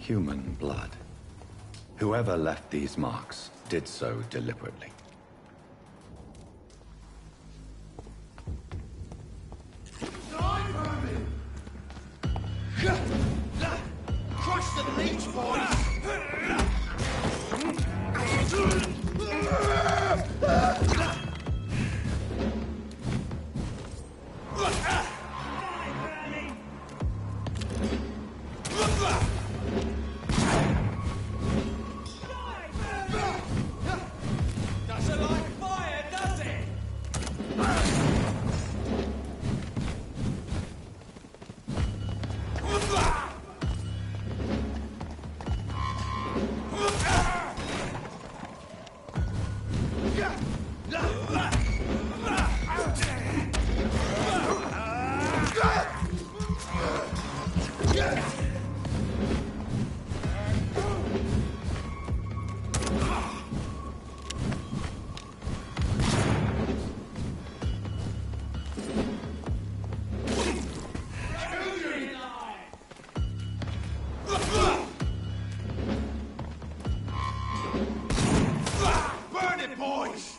Human blood. Whoever left these marks did so deliberately. Crush the leech, boys! Doesn't like fire, does it? Burn it, boys!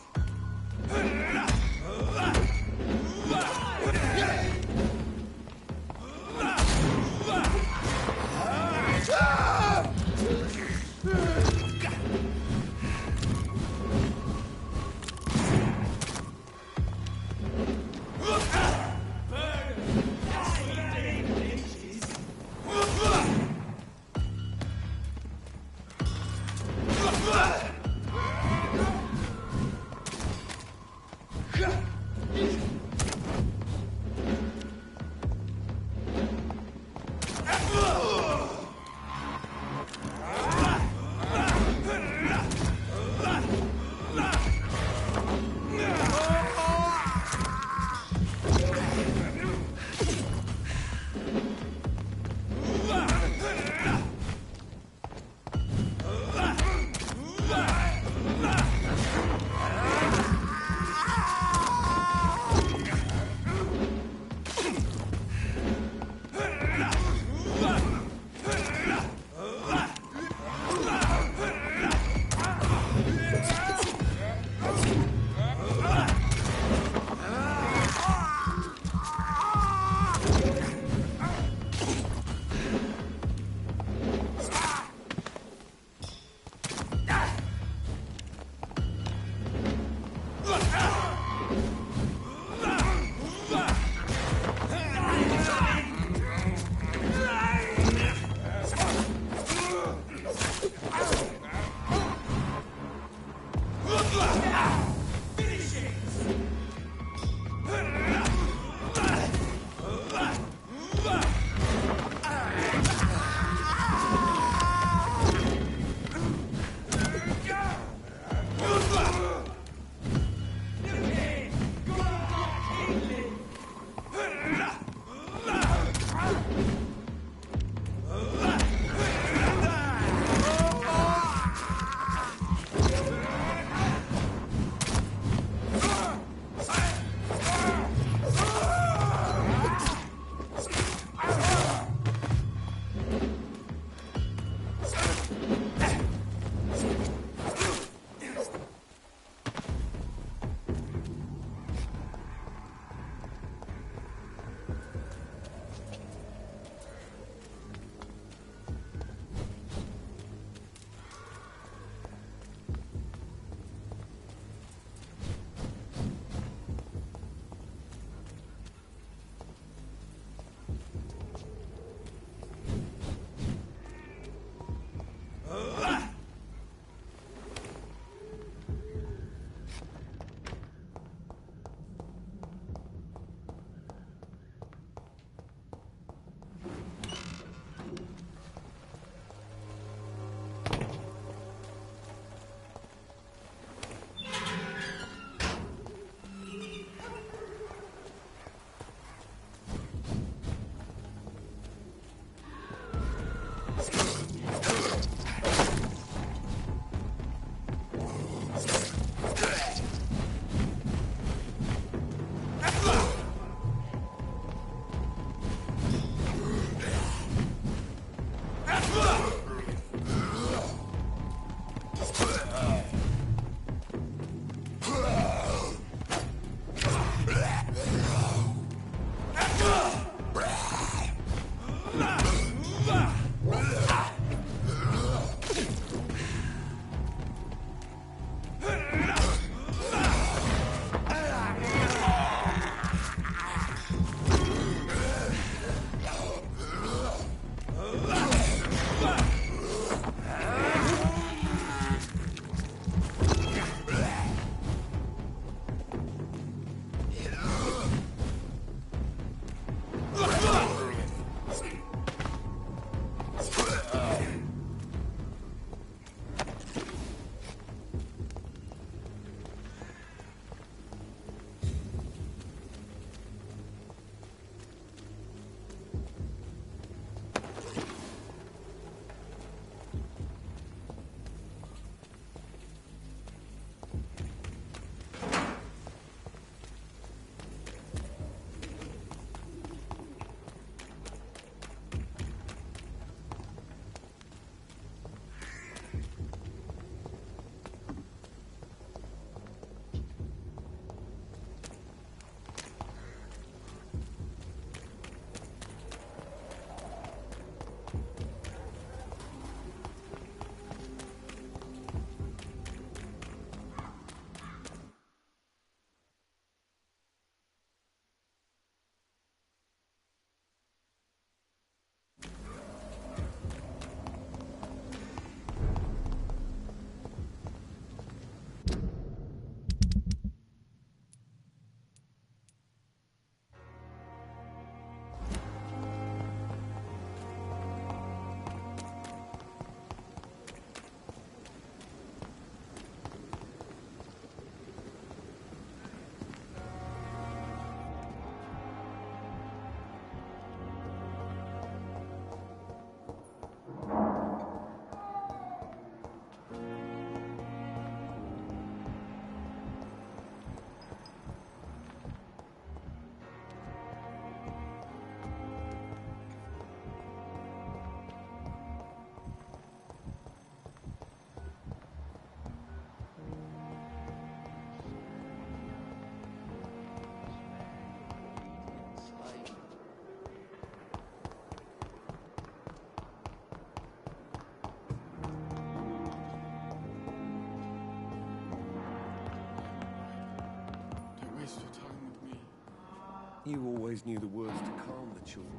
You always knew the words to calm the children.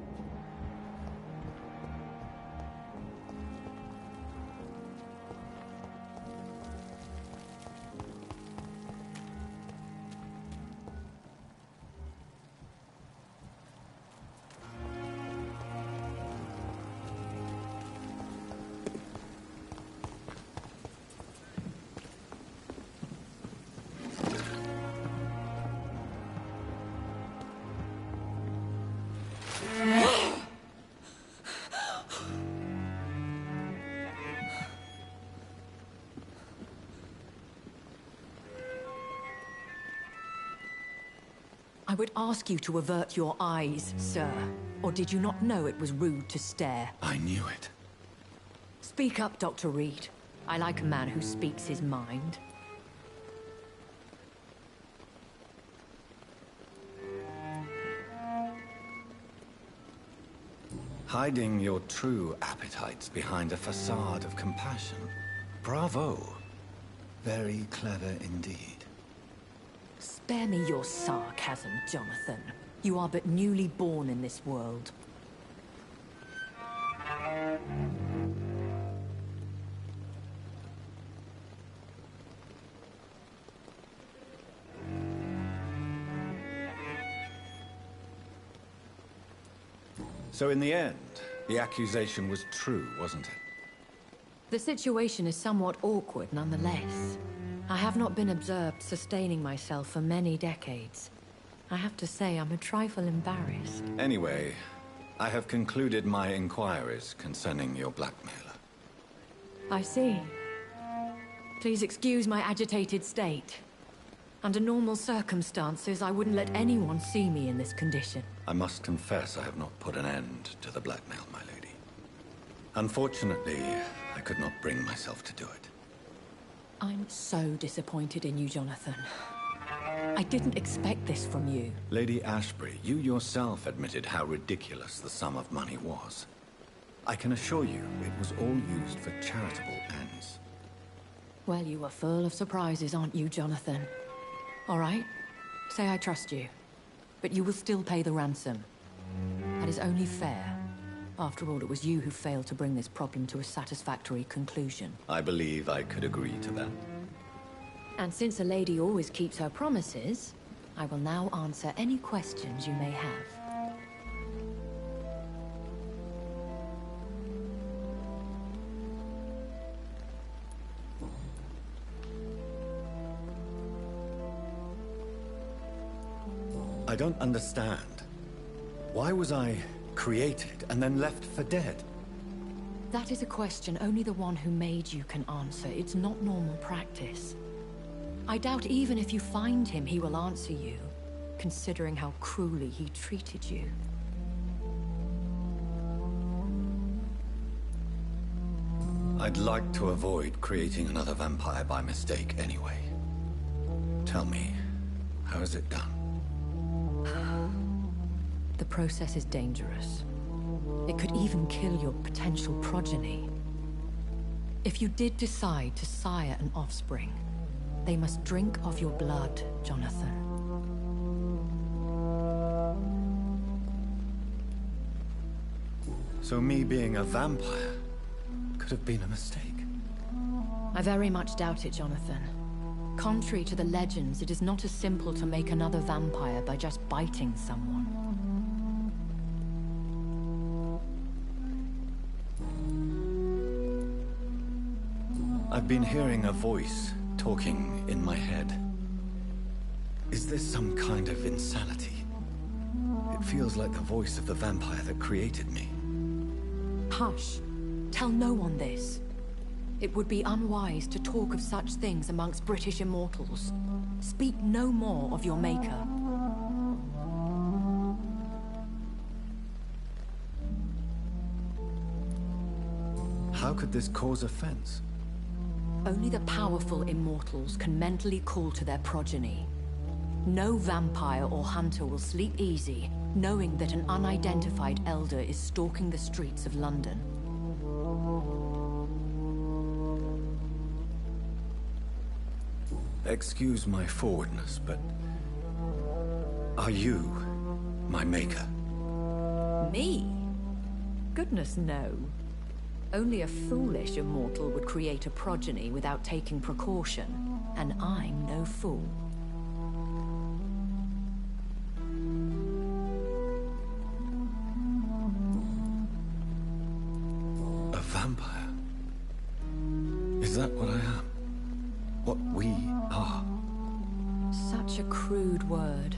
I would ask you to avert your eyes, sir. Or did you not know it was rude to stare? I knew it. Speak up, Dr. Reed. I like a man who speaks his mind. Hiding your true appetites behind a facade of compassion. Bravo. Very clever indeed. Spare me your sarcasm, Jonathan. You are but newly born in this world. So in the end, the accusation was true, wasn't it? The situation is somewhat awkward nonetheless. I have not been observed sustaining myself for many decades. I have to say I'm a trifle embarrassed. Anyway, I have concluded my inquiries concerning your blackmailer. I see. Please excuse my agitated state. Under normal circumstances, I wouldn't let anyone see me in this condition. I must confess I have not put an end to the blackmail, my lady. Unfortunately, I could not bring myself to do it. I'm so disappointed in you, Jonathan. I didn't expect this from you. Lady Ashbury, you yourself admitted how ridiculous the sum of money was. I can assure you it was all used for charitable ends. Well, you are full of surprises, aren't you, Jonathan? All right, say I trust you. But you will still pay the ransom. That is only fair. After all, it was you who failed to bring this problem to a satisfactory conclusion. I believe I could agree to that. And since a lady always keeps her promises, I will now answer any questions you may have. I don't understand. Why was I created and then left for dead? That is a question only the one who made you can answer. It's not normal practice. I doubt even if you find him, he will answer you, considering how cruelly he treated you. I'd like to avoid creating another vampire by mistake anyway. Tell me, how is it done? The process is dangerous. It could even kill your potential progeny. If you did decide to sire an offspring, they must drink of your blood, Jonathan. So me being a vampire could have been a mistake. I very much doubt it, Jonathan. Contrary to the legends, it is not as simple to make another vampire by just biting someone. I've been hearing a voice talking in my head. Is this some kind of insanity? It feels like the voice of the vampire that created me. Hush. Tell no one this. It would be unwise to talk of such things amongst British immortals. Speak no more of your maker. How could this cause offense? Only the powerful immortals can mentally call to their progeny. No vampire or hunter will sleep easy, knowing that an unidentified elder is stalking the streets of London. Excuse my forwardness, but are you my maker. Me? Goodness, no. Only a foolish immortal would create a progeny without taking precaution, and I'm no fool. A vampire? Is that what I am? What we are? Such a crude word,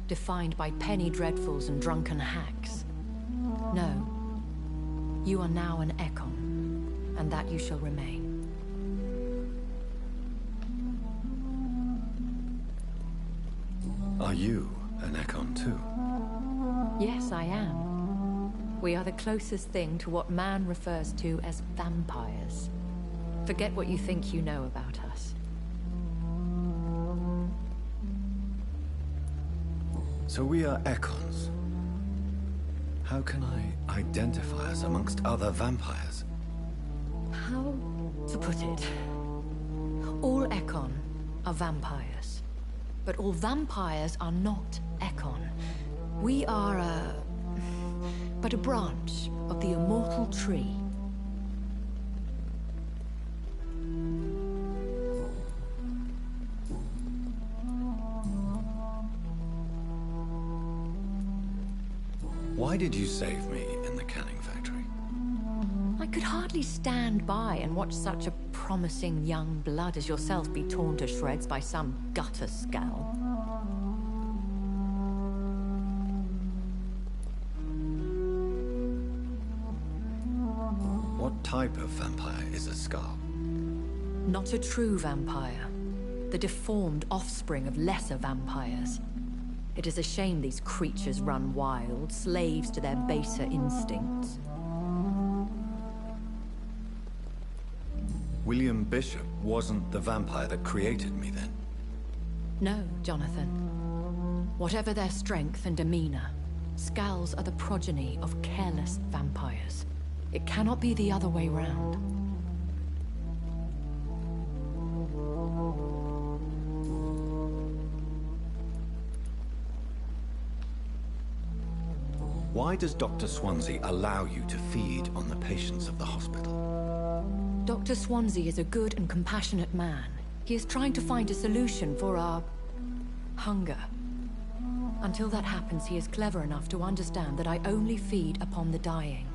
defined by penny dreadfuls and drunken hacks. No. You are now an Ekon, and that you shall remain. Are you an Ekon too? Yes, I am. We are the closest thing to what man refers to as vampires. Forget what you think you know about us. So we are Ekons. How can I identify us amongst other vampires? How to put it? All Ekon are vampires. But all vampires are not Ekon. We are but a branch of the immortal tree. Why did you save me in the canning factory? I could hardly stand by and watch such a promising young blood as yourself be torn to shreds by some gutter scowl. What type of vampire is a Skull? Not a true vampire. The deformed offspring of lesser vampires. It is a shame these creatures run wild, slaves to their baser instincts. William Bishop wasn't the vampire that created me then? No, Jonathan. Whatever their strength and demeanor, Skulls are the progeny of careless vampires. It cannot be the other way round. Why does Dr. Swansea allow you to feed on the patients of the hospital? Dr. Swansea is a good and compassionate man. He is trying to find a solution for our hunger. Until that happens, he is clever enough to understand that I only feed upon the dying.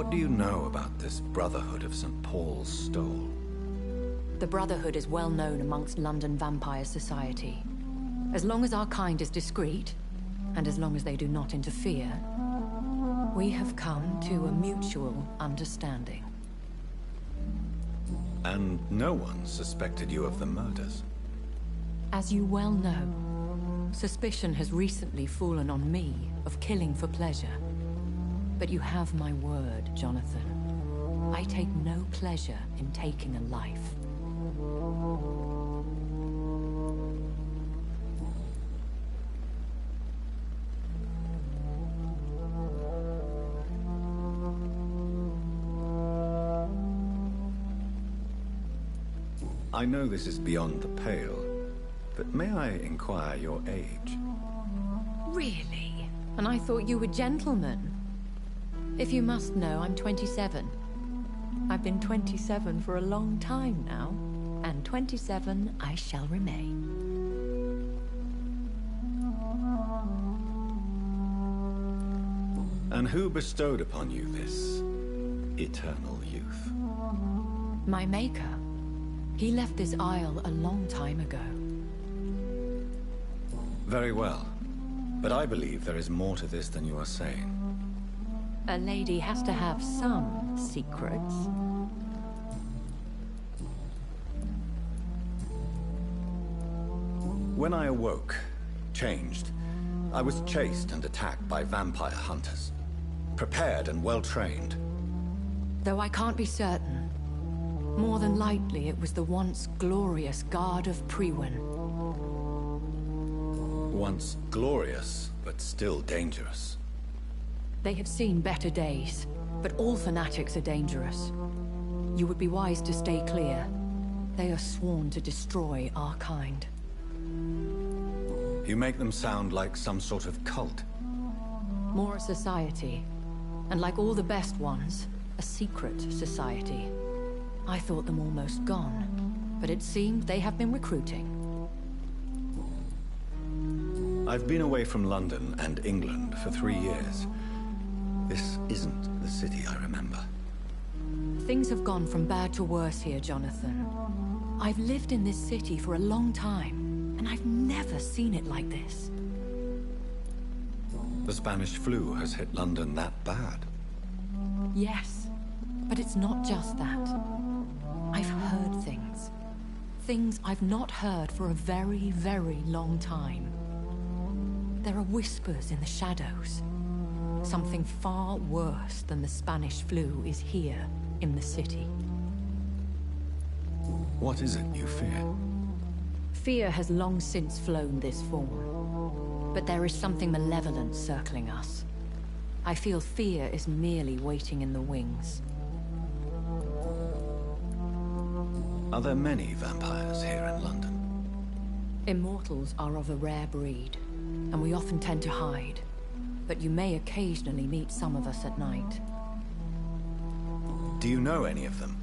What do you know about this Brotherhood of St. Paul's Stole? The Brotherhood is well known amongst London vampire society. As long as our kind is discreet, and as long as they do not interfere, we have come to a mutual understanding. And no one suspected you of the murders? As you well know, suspicion has recently fallen on me of killing for pleasure. But you have my word, Jonathan. I take no pleasure in taking a life. I know this is beyond the pale, but may I inquire your age? Really? And I thought you were gentlemen. If you must know, I'm 27. I've been 27 for a long time now, and 27 I shall remain. And who bestowed upon you this eternal youth? My maker. He left this isle a long time ago. Very well. But I believe there is more to this than you are saying. A lady has to have some secrets. When I awoke, changed, I was chased and attacked by vampire hunters. Prepared and well-trained. Though I can't be certain. More than likely, it was the once glorious Guard of Priwen. Once glorious, but still dangerous. They have seen better days, but all fanatics are dangerous. You would be wise to stay clear. They are sworn to destroy our kind. You make them sound like some sort of cult. More a society. And like all the best ones, a secret society. I thought them almost gone, but it seemed they have been recruiting. I've been away from London and England for 3 years. This isn't the city I remember. Things have gone from bad to worse here, Jonathan. I've lived in this city for a long time, and I've never seen it like this. The Spanish flu has hit London that bad. Yes, but it's not just that. I've heard things. Things I've not heard for a very, very long time. There are whispers in the shadows. Something far worse than the Spanish flu is here in the city. What is it you fear? Fear has long since flown this form. But there is something malevolent circling us. I feel fear is merely waiting in the wings. Are there many vampires here in London? Immortals are of a rare breed, and we often tend to hide. But you may occasionally meet some of us at night. Do you know any of them?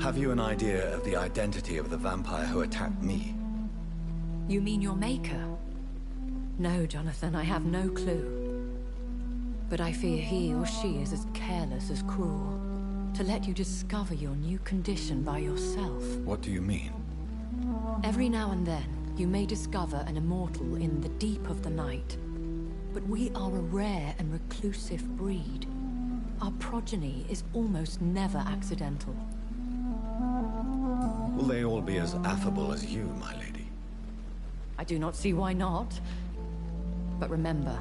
Have you an idea of the identity of the vampire who attacked me? You mean your maker? No, Jonathan, I have no clue. But I fear he or she is as careless as cruel. To let you discover your new condition by yourself. What do you mean? Every now and then, you may discover an immortal in the deep of the night. But we are a rare and reclusive breed. Our progeny is almost never accidental. Will they all be as affable as you, my lady? I do not see why not. But remember,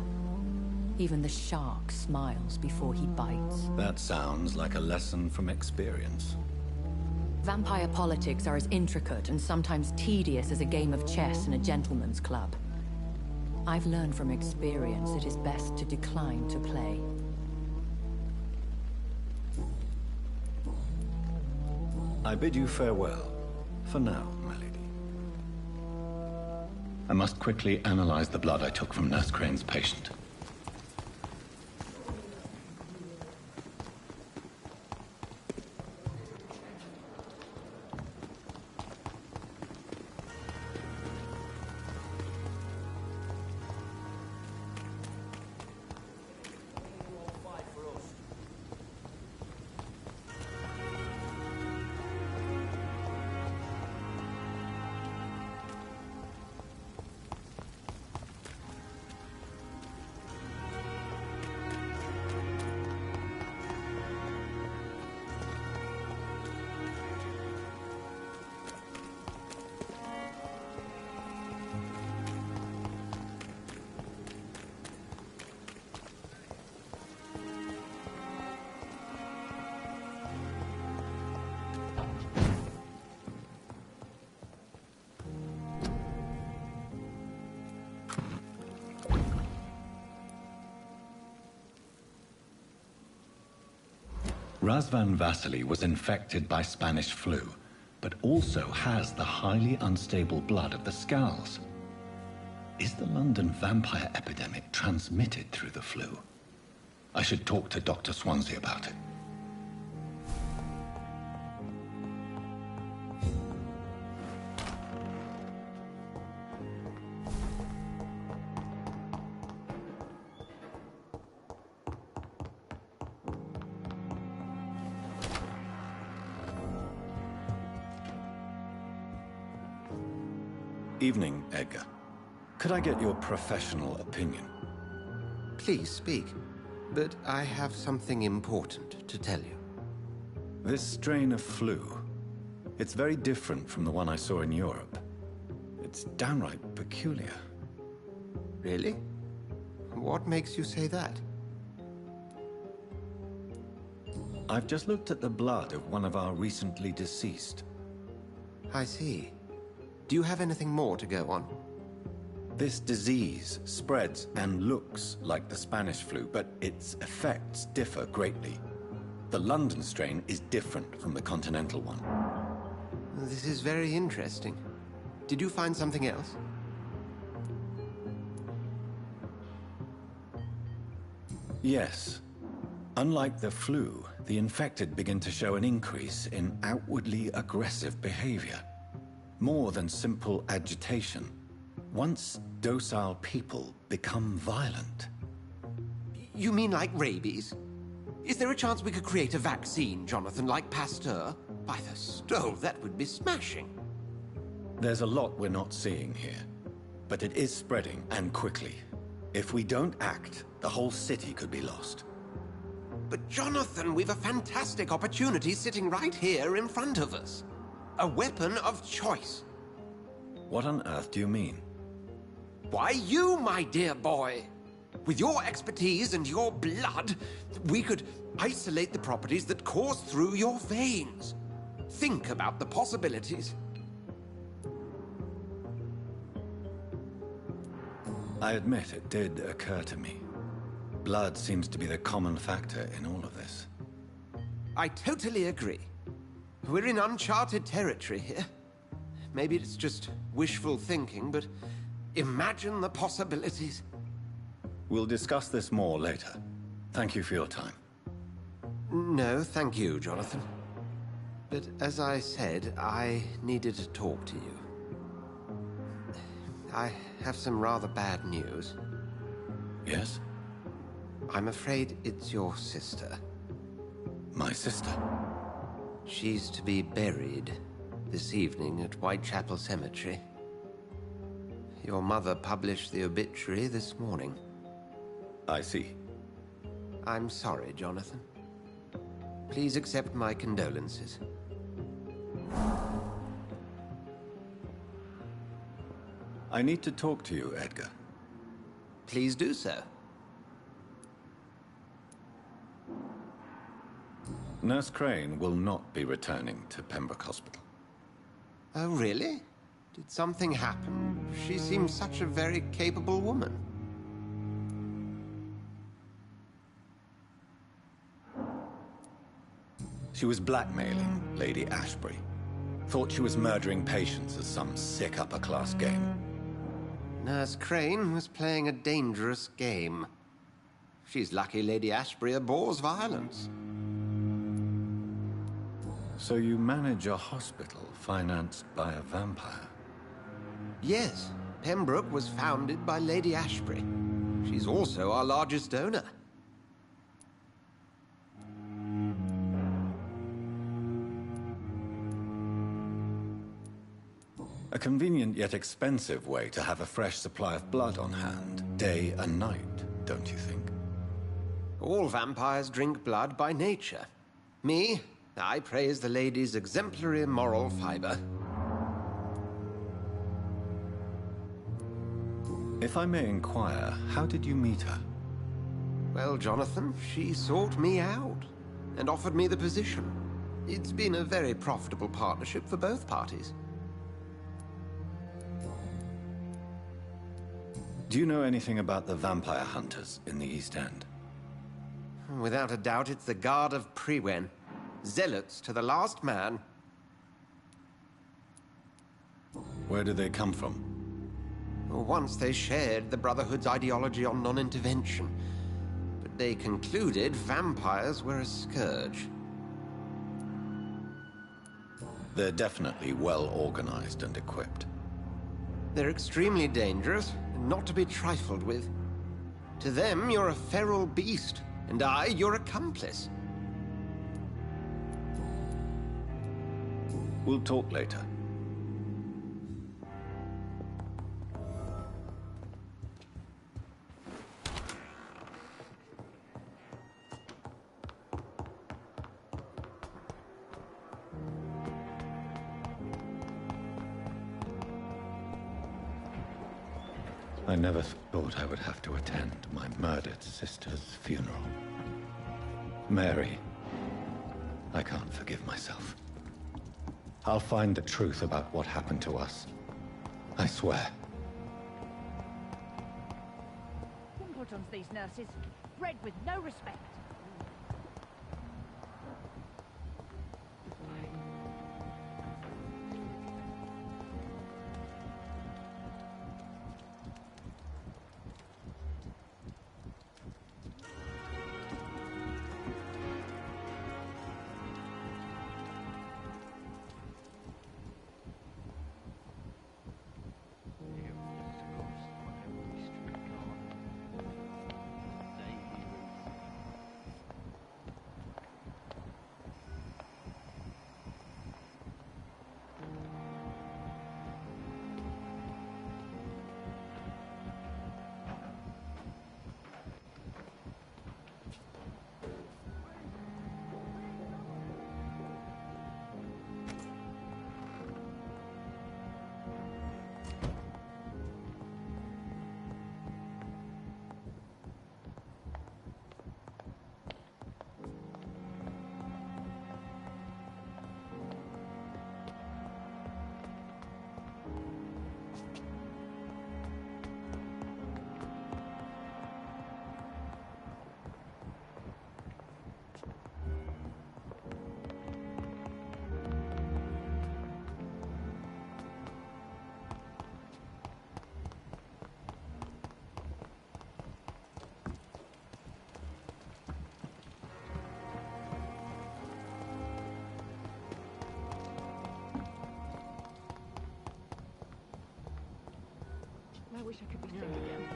even the shark smiles before he bites. That sounds like a lesson from experience. Vampire politics are as intricate and sometimes tedious as a game of chess in a gentleman's club. I've learned from experience it is best to decline to play. I bid you farewell, for now, my lady. I must quickly analyze the blood I took from Nurse Crane's patient. Razvan Vasily was infected by Spanish flu, but also has the highly unstable blood of the Scows. Is the London vampire epidemic transmitted through the flu? I should talk to Dr. Swansea about it. Evening, Edgar. Could I get your professional opinion? Please speak, but I have something important to tell you. This strain of flu, it's very different from the one I saw in Europe. It's downright peculiar. Really? What makes you say that? I've just looked at the blood of one of our recently deceased. I see. Do you have anything more to go on? This disease spreads and looks like the Spanish flu, but its effects differ greatly. The London strain is different from the continental one. This is very interesting. Did you find something else? Yes. Unlike the flu, the infected begin to show an increase in outwardly aggressive behavior. More than simple agitation. Once docile people become violent. You mean like rabies? Is there a chance we could create a vaccine, Jonathan, like Pasteur? By the stove, that would be smashing. There's a lot we're not seeing here. But it is spreading, and quickly. If we don't act, the whole city could be lost. But Jonathan, we've a fantastic opportunity sitting right here in front of us. A weapon of choice. What on earth do you mean? Why, you, my dear boy. With your expertise and your blood, we could isolate the properties that course through your veins. Think about the possibilities. I admit it did occur to me. Blood seems to be the common factor in all of this. I totally agree. We're in uncharted territory here. Maybe it's just wishful thinking, but imagine the possibilities. We'll discuss this more later. Thank you for your time. No, thank you, Jonathan. But as I said, I needed to talk to you. I have some rather bad news. Yes? I'm afraid it's your sister. My sister? She's to be buried this evening at Whitechapel Cemetery. Your mother published the obituary this morning. I see. I'm sorry, Jonathan. Please accept my condolences. I need to talk to you, Edgar. Please do so. Nurse Crane will not be returning to Pembroke Hospital. Oh, really? Did something happen? She seems such a very capable woman. She was blackmailing Lady Ashbury. Thought she was murdering patients as some sick upper-class game. Nurse Crane was playing a dangerous game. She's lucky Lady Ashbury abhors violence. So you manage a hospital financed by a vampire? Yes, Pembroke was founded by Lady Ashbury. She's also our largest donor. A convenient yet expensive way to have a fresh supply of blood on hand, day and night, don't you think? All vampires drink blood by nature. Me, I praise the lady's exemplary moral fiber. If I may inquire, how did you meet her? Well, Jonathan, she sought me out and offered me the position. It's been a very profitable partnership for both parties. Do you know anything about the vampire hunters in the East End? Without a doubt, it's the Guard of Priwen. Zealots to the last man. Where do they come from? Once they shared the Brotherhood's ideology on non-intervention, but they concluded vampires were a scourge. They're definitely well organized and equipped. They're extremely dangerous and not to be trifled with. To them, you're a feral beast, and I, your accomplice. We'll talk later. I never thought I would have to attend my murdered sister's funeral. Mary, I can't forgive myself. I'll find the truth about what happened to us. I swear. Simpletons, these nurses. Bred with no respect. I wish I could be sick again.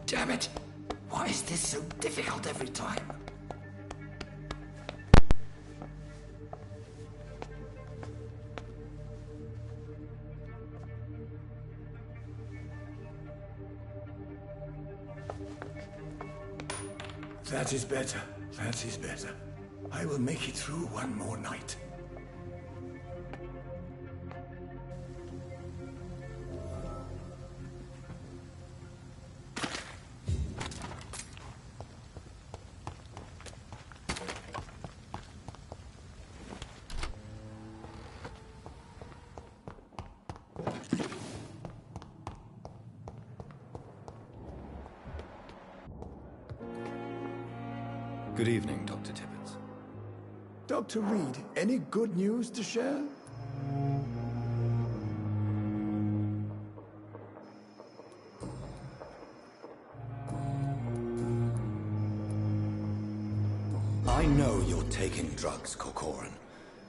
Damn it! Why is this so difficult every time? That is better. That is better. I will make it through one more night. Good evening, Dr. Tibbets. Dr. Reed, any good news to share? I know you're taking drugs, Corcoran.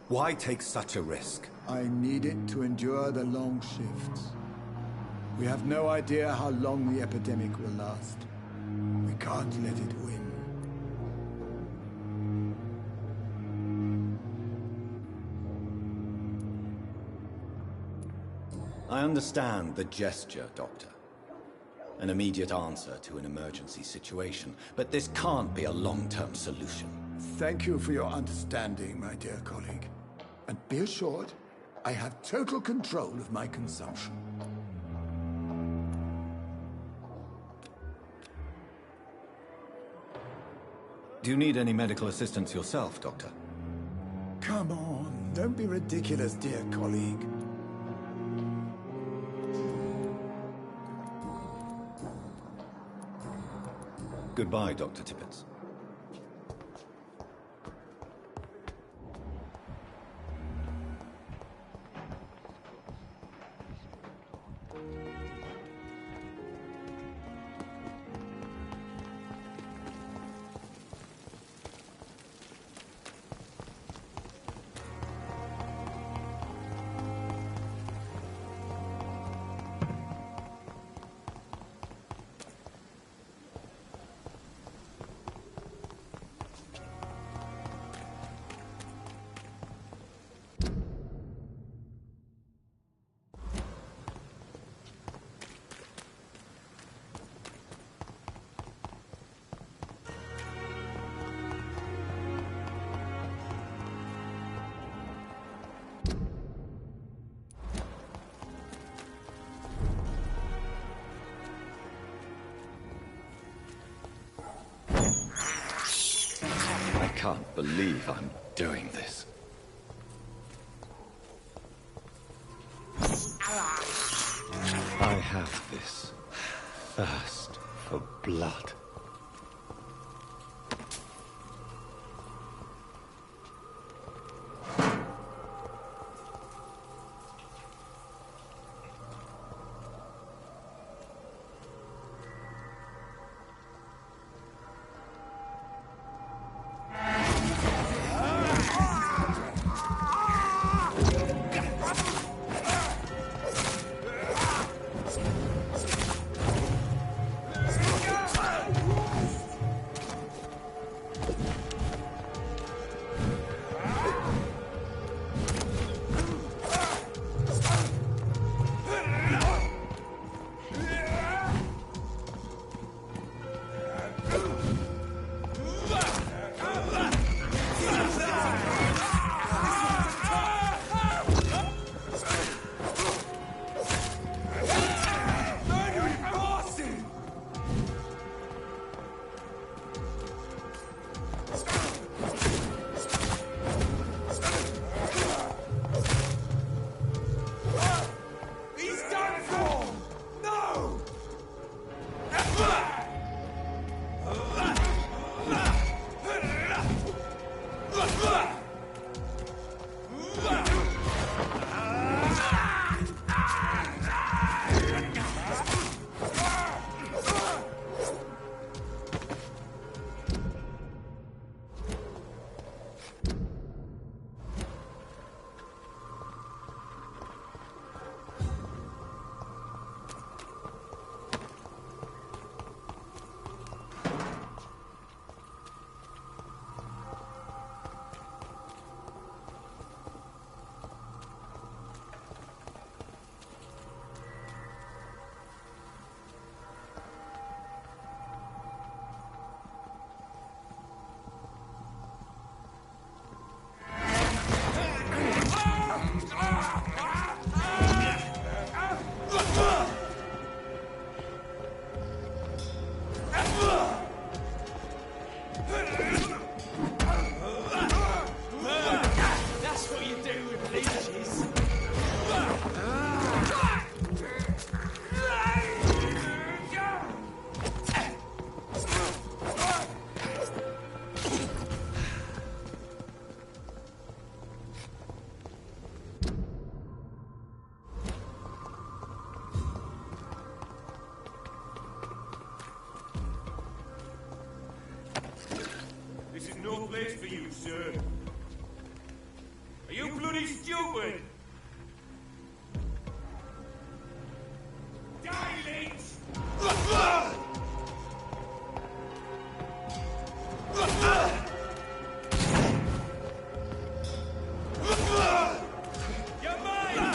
Why take such a risk? I need it to endure the long shifts. We have no idea how long the epidemic will last. We can't let it win. I understand the gesture, Doctor. an immediate answer to an emergency situation, but this can't be a long-term solution. Thank you for your understanding, my dear colleague. And be assured, I have total control of my consumption. Do you need any medical assistance yourself, Doctor? Come on, don't be ridiculous, dear colleague. Goodbye, Dr. Tippett. I can't believe I'm doing this. I have this thirst for blood. No place for you, sir. Are you bloody stupid? Die, leech! You're mine!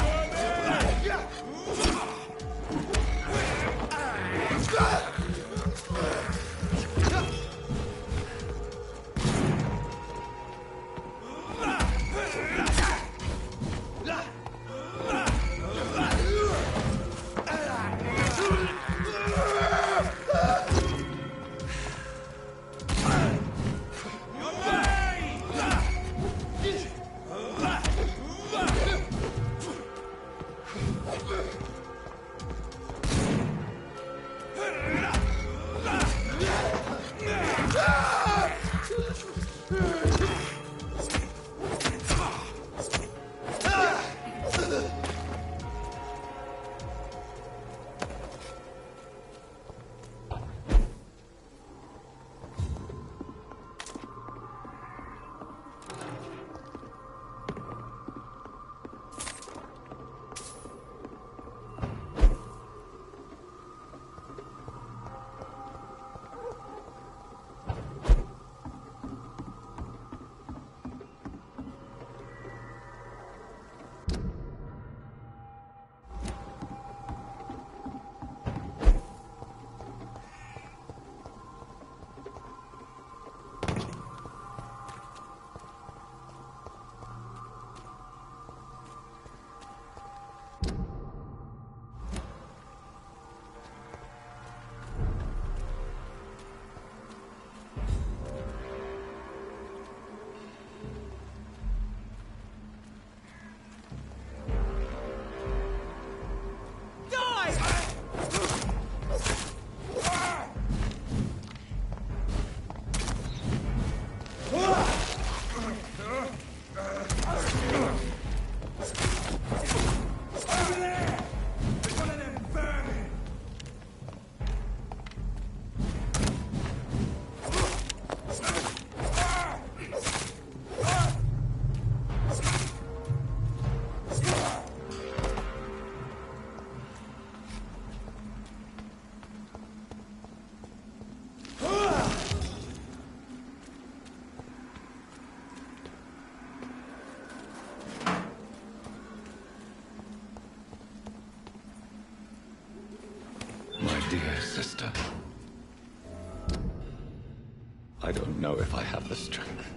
I don't know if I have the strength.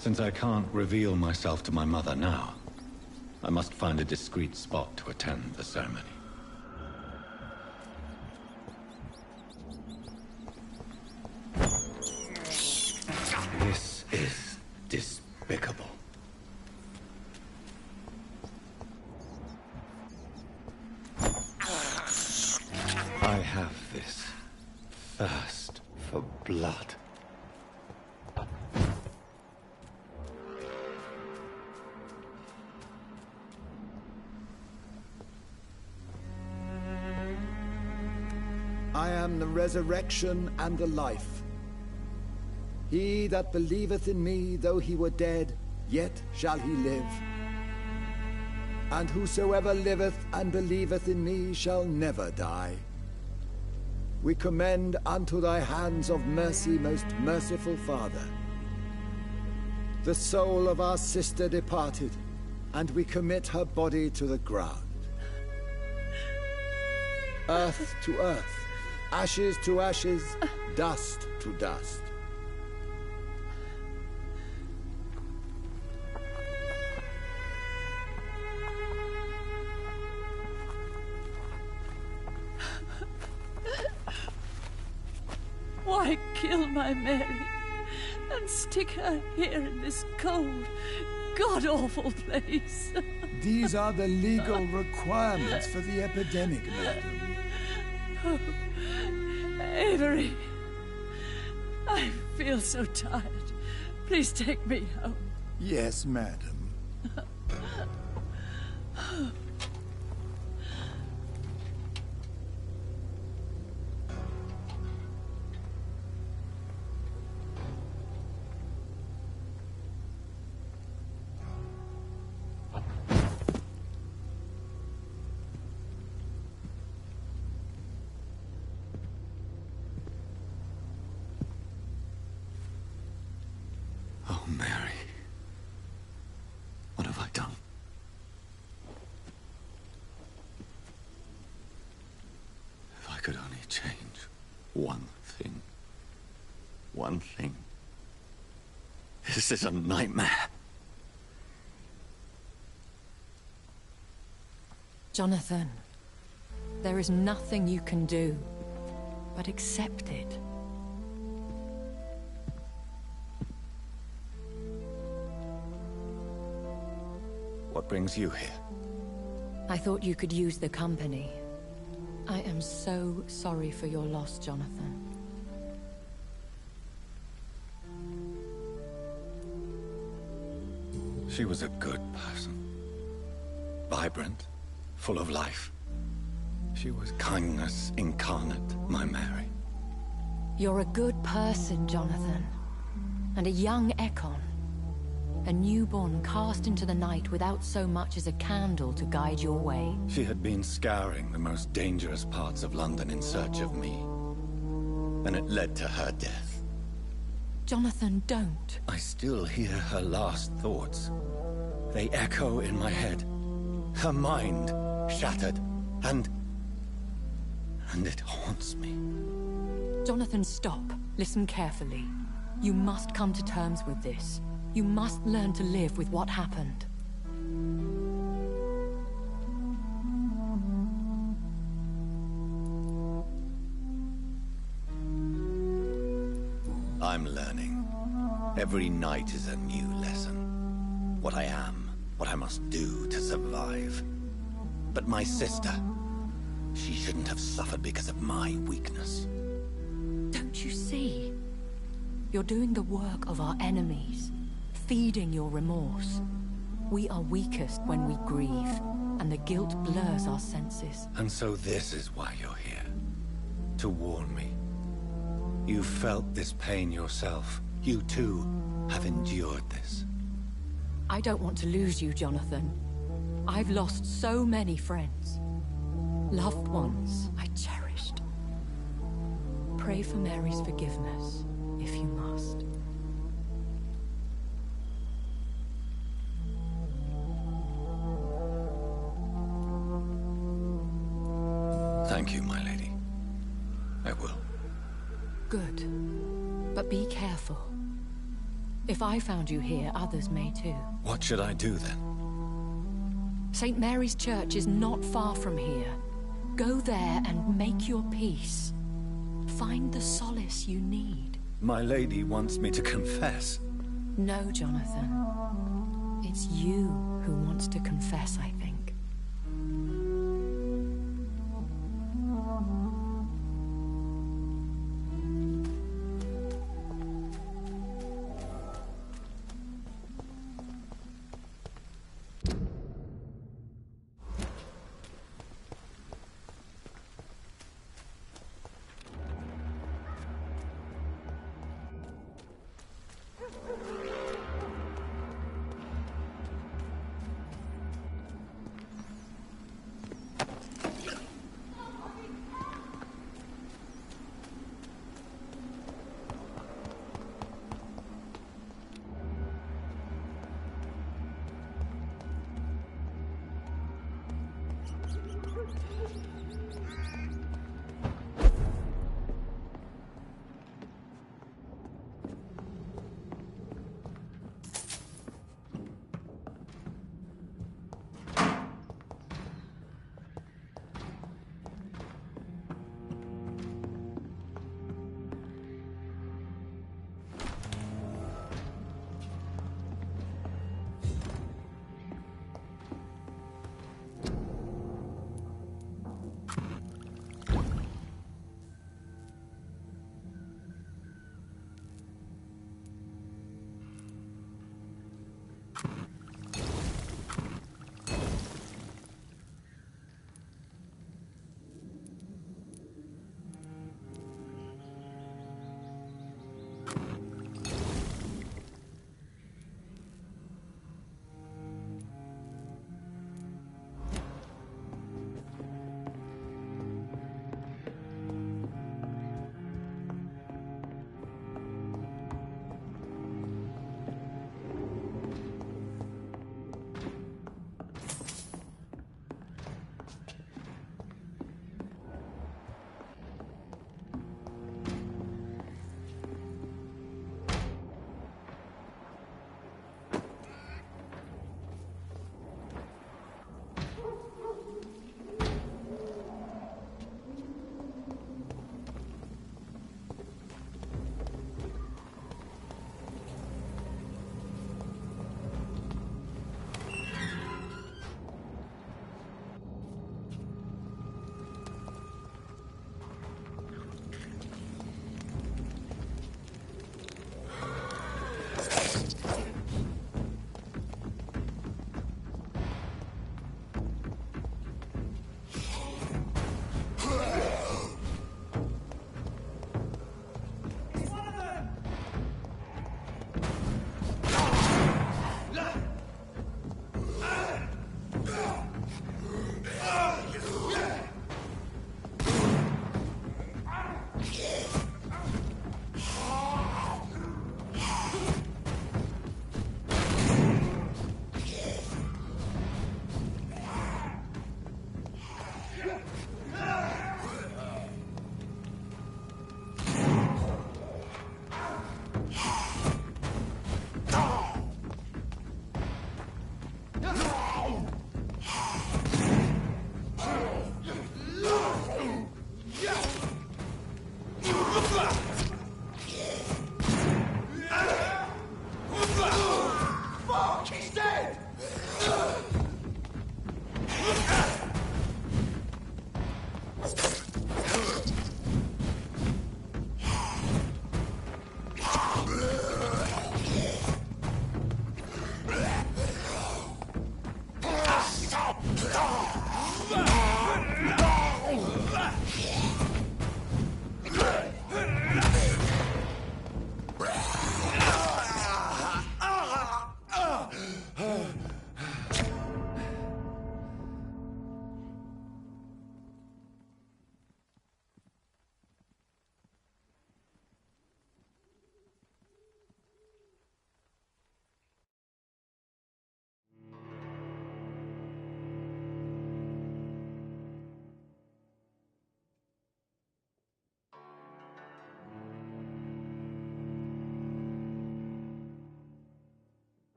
Since I can't reveal myself to my mother now, I must find a discreet spot to attend the ceremony. This is despicable. I have this thirst for blood. I am the resurrection and the life. He that believeth in me, though he were dead, yet shall he live. And whosoever liveth and believeth in me shall never die. We commend unto thy hands of mercy, most merciful Father, the soul of our sister departed, and we commit her body to the ground. Earth to earth, ashes to ashes, dust to dust. Why kill my Mary and stick her here in this cold, god-awful place? These are the legal requirements for the epidemic, madam. Oh, Avery, I feel so tired. Please take me home. Yes, madam. Oh, Mary. What have I done? If I could only change one thing. One thing. This is a nightmare. Jonathan, there is nothing you can do but accept it. What brings you here? I thought you could use the company. I am so sorry for your loss, Jonathan. She was a good person. Vibrant, full of life. She was kindness incarnate, my Mary. You're a good person, Jonathan. And a young Ekon. A newborn cast into the night without so much as a candle to guide your way. She had been scouring the most dangerous parts of London in search of me. And it led to her death. Jonathan, don't. I still hear her last thoughts. They echo in my head. Her mind shattered, and it haunts me. Jonathan, stop. Listen carefully. You must come to terms with this. You must learn to live with what happened. I'm learning. Every night is a new lesson. What I am, what I must do to survive. But my sister, she shouldn't have suffered because of my weakness. Don't you see? You're doing the work of our enemies, feeding your remorse. We are weakest when we grieve, and the guilt blurs our senses. And so this is why you're here. To warn me. You felt this pain yourself. You too have endured this. I don't want to lose you, Jonathan. I've lost so many friends. Loved ones I cherished. Pray for Mary's forgiveness, if you must. Thank you, my lady. I will. Good. But be careful. If I found you here, others may too. What should I do then? St. Mary's Church is not far from here. Go there and make your peace. Find the solace you need. My lady wants me to confess. No, Jonathan. It's you who wants to confess, I think.